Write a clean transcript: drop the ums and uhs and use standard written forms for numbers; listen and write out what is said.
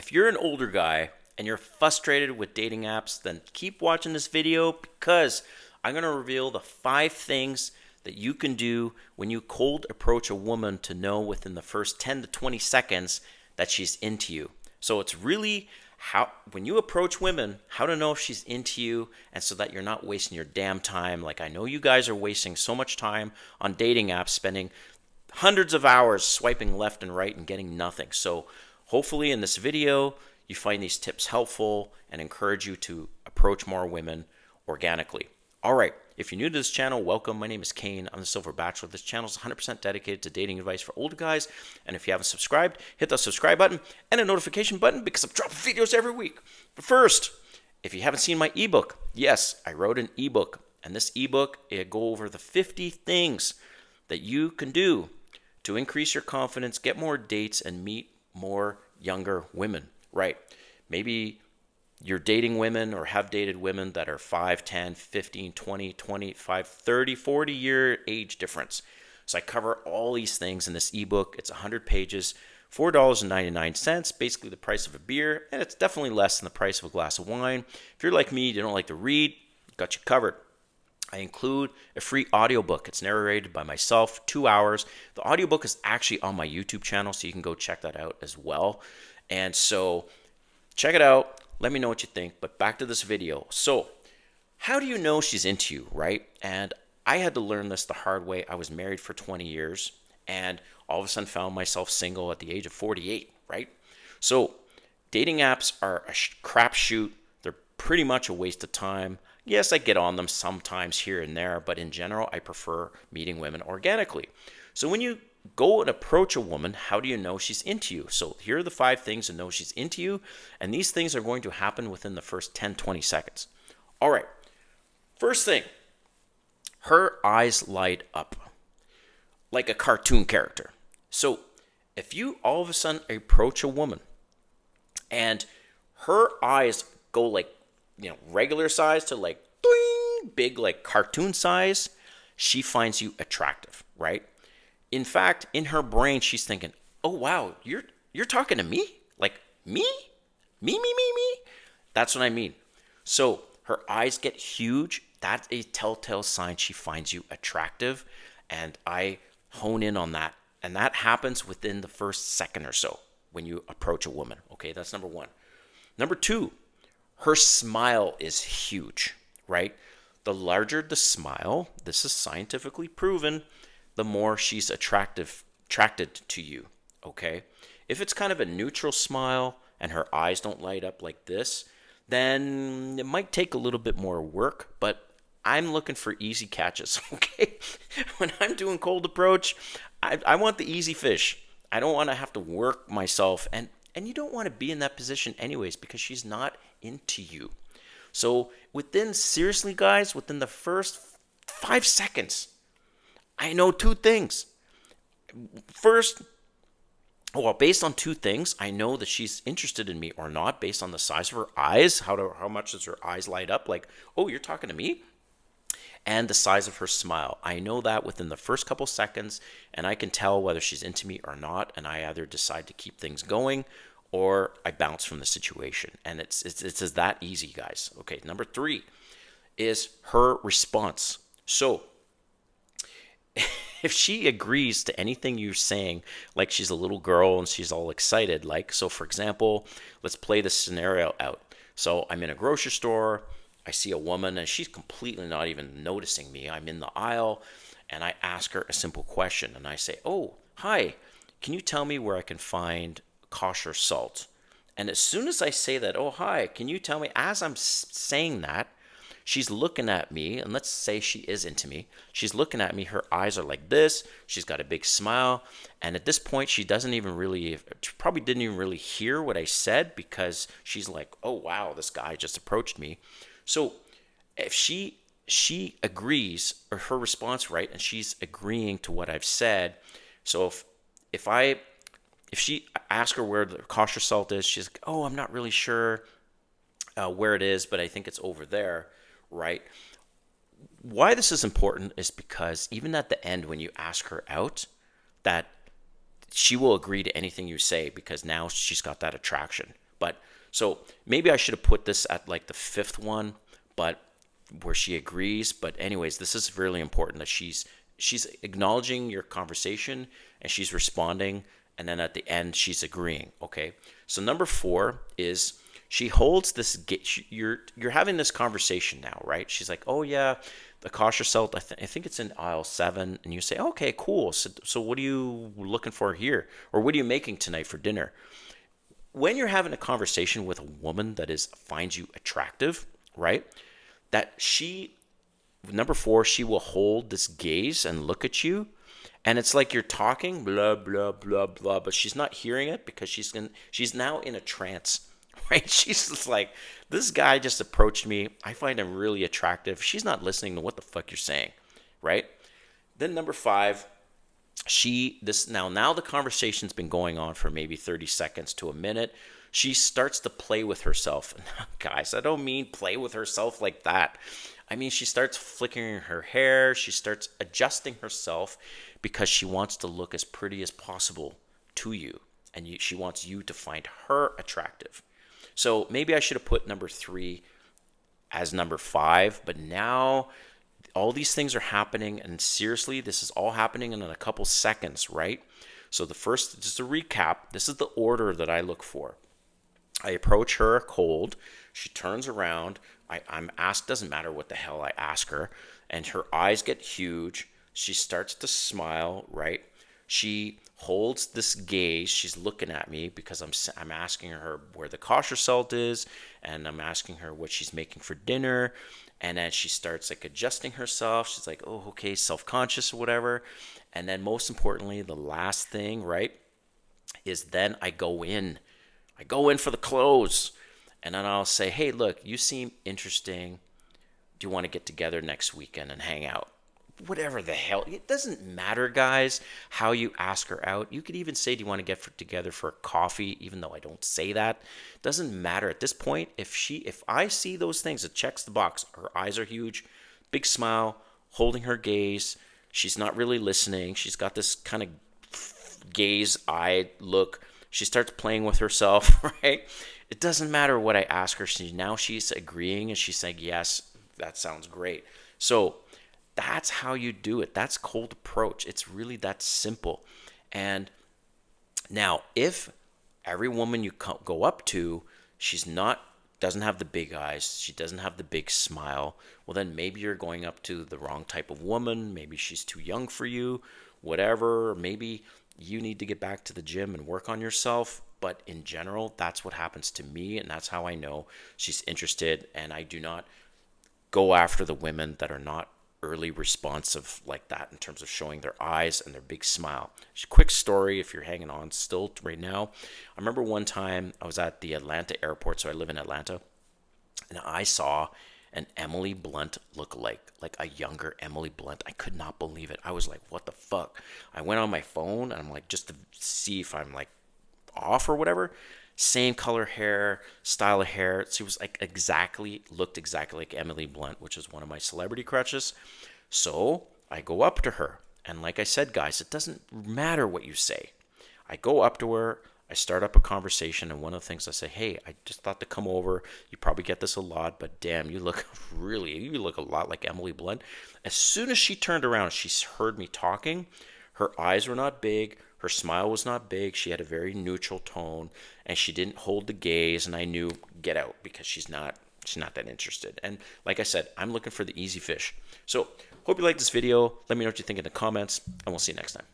if you're an older guy and you're frustrated with dating apps, then keep watching this video because I'm going to reveal the 5 things that you can do when you cold approach a woman to know within the first 10 to 20 seconds that she's into you. So it's really how, when you approach women, how to know if she's into you, and so that you're not wasting your damn time. Like, I know you guys are wasting so much time on dating apps, spending hundreds of hours swiping left and right and getting nothing. So hopefully in this video, you find these tips helpful and encourage you to approach more women organically. All right, if you're new to this channel, welcome. My name is Kane. I'm the Silver Bachelor. This channel is 100% dedicated to dating advice for older guys. And if you haven't subscribed, hit the subscribe button and a notification button because I'm dropping videos every week. But first, if you haven't seen my ebook, yes, I wrote an ebook. And this ebook, it go over the 50 things that you can do to increase your confidence, get more dates, and meet more younger women. Right? Maybe you're dating women or have dated women that are 5, 10, 15, 20, 25, 30, 40-year age difference. So I cover all these things in this ebook. It's 100 pages, $4.99, basically the price of a beer, and it's definitely less than the price of a glass of wine. If you're like me, you don't like to read, got you covered. I include a free audiobook. It's narrated by myself, 2 hours. The audiobook is actually on my YouTube channel, so you can go check that out as well. And so check it out. Let me know what you think, but back to this video. So how do you know she's into you, right? And I had to learn this the hard way. I was married for 20 years and all of a sudden found myself single at the age of 48, right? So dating apps are a crapshoot. They're pretty much a waste of time. Yes, I get on them sometimes here and there, but in general, I prefer meeting women organically. So when you go and approach a woman, how do you know she's into you? So here are the 5 things to know she's into you. And these things are going to happen within the first 10, 20 seconds. All right. First thing, her eyes light up like a cartoon character. So if you all of a sudden approach a woman and her eyes go like, regular size to like doing, big, like cartoon size, she finds you attractive, right? In fact, in her brain, she's thinking, "Oh wow, you're talking to me? Like me? Me? That's what I mean." So her eyes get huge. That's a telltale sign she finds you attractive, and I hone in on that. And that happens within the first second or so when you approach a woman. Okay, that's number 1. Number 2, her smile is huge, right? The larger the smile, this is scientifically proven, the more she's attracted to you, okay? If it's kind of a neutral smile and her eyes don't light up like this, then it might take a little bit more work, but I'm looking for easy catches, okay? When I'm doing cold approach, I want the easy fish. I don't want to have to work myself, and you don't want to be in that position anyways because she's not into you. So seriously guys, within the first 5 seconds, I know 2 things. First, based on 2 things, I know that she's interested in me or not based on the size of her eyes. How much does her eyes light up? Like, oh, you're talking to me? And the size of her smile. I know that within the first couple seconds, and I can tell whether she's into me or not, and I either decide to keep things going or I bounce from the situation. And it's as that easy, guys. Okay, number 3 is her response. So if she agrees to anything you're saying, like she's a little girl and she's all excited, like, so for example, let's play this scenario out. So I'm in a grocery store, I see a woman and she's completely not even noticing me. I'm in the aisle and I ask her a simple question and I say, "Oh, hi, can you tell me where I can find kosher salt?" And as soon as I say that, "Oh, hi, can you tell me," as I'm saying that, she's looking at me, and let's say she is into me. She's looking at me. Her eyes are like this. She's got a big smile. And at this point, she probably didn't even really hear what I said because she's like, "Oh, wow, this guy just approached me." So if she agrees, or her response, right, and she's agreeing to what I've said. So if she asks her where the kosher salt is, she's like, "Oh, I'm not really sure where it is, but I think it's over there." Right? Why this is important is because even at the end when you ask her out, that she will agree to anything you say because now she's got that attraction. But so maybe I should have put this at like the fifth one, but where she agrees. But anyways, this is really important that she's acknowledging your conversation and she's responding, and then at the end she's agreeing. Okay. So number 4 is she holds this. You're having this conversation now, right? She's like, oh yeah, the kosher salt. I think it's in aisle 7, and you say, okay, cool. So what are you looking for here, or what are you making tonight for dinner? When you're having a conversation with a woman that finds you attractive, right? That number 4, she will hold this gaze and look at you, and it's like you're talking blah blah blah blah, but she's not hearing it because she's now in a trance, right? She's just like, this guy just approached me. I find him really attractive. She's not listening to what the fuck you're saying, right? Then number 5, now the conversation's been going on for maybe 30 seconds to a minute. She starts to play with herself. Guys, I don't mean play with herself like that. I mean, she starts flickering her hair. She starts adjusting herself because she wants to look as pretty as possible to you. And she wants you to find her attractive. So maybe I should have put number 3 as number 5. But now all these things are happening. And seriously, this is all happening in a couple seconds, right? So the first, just to recap, this is the order that I look for. I approach her cold. She turns around. I'm asked, doesn't matter what the hell I ask her. And her eyes get huge. She starts to smile, right? She holds this gaze. She's looking at me because I'm asking her where the kosher salt is. And I'm asking her what she's making for dinner. And then she starts like adjusting herself. She's like, oh, okay, self-conscious or whatever. And then most importantly, the last thing, right, is then I go in. I go in for the close, and then I'll say, hey, look, you seem interesting. Do you want to get together next weekend and hang out? Whatever the hell. It doesn't matter, guys, how you ask her out. You could even say, do you want to get together for coffee, even though I don't say that. It doesn't matter. At this point, if I see those things, it checks the box. Her eyes are huge, big smile, holding her gaze. She's not really listening. She's got this kind of gaze-eyed look. She starts playing with herself, right? It doesn't matter what I ask her. Now she's agreeing and she's saying, yes, that sounds great. So that's how you do it. That's cold approach. It's really that simple. And now if every woman you go up to, doesn't have the big eyes, she doesn't have the big smile, well then maybe you're going up to the wrong type of woman. Maybe she's too young for you, whatever. Maybe you need to get back to the gym and work on yourself. But in general, that's what happens to me, and that's how I know she's interested. And I do not go after the women that are not early responsive like that in terms of showing their eyes and their big smile. Just a quick story if you're hanging on still right now. I remember one time I was at the Atlanta airport, so I live in Atlanta, and I saw an Emily Blunt lookalike, like a younger Emily Blunt. I could not believe it. I was like, what the fuck? I went on my phone and I'm like, just to see if I'm like off or whatever. Same color hair, style of hair. She was like looked exactly like Emily Blunt, which is one of my celebrity crushes. So I go up to her. And like I said, guys, it doesn't matter what you say. I go up to her. I start up a conversation, and one of the things I say, hey, I just thought to come over. You probably get this a lot, but damn, you look a lot like Emily Blunt. As soon as she turned around, she heard me talking. Her eyes were not big. Her smile was not big. She had a very neutral tone, and she didn't hold the gaze, and I knew, get out, because she's not that interested. And like I said, I'm looking for the easy fish. So hope you like this video. Let me know what you think in the comments, and we'll see you next time.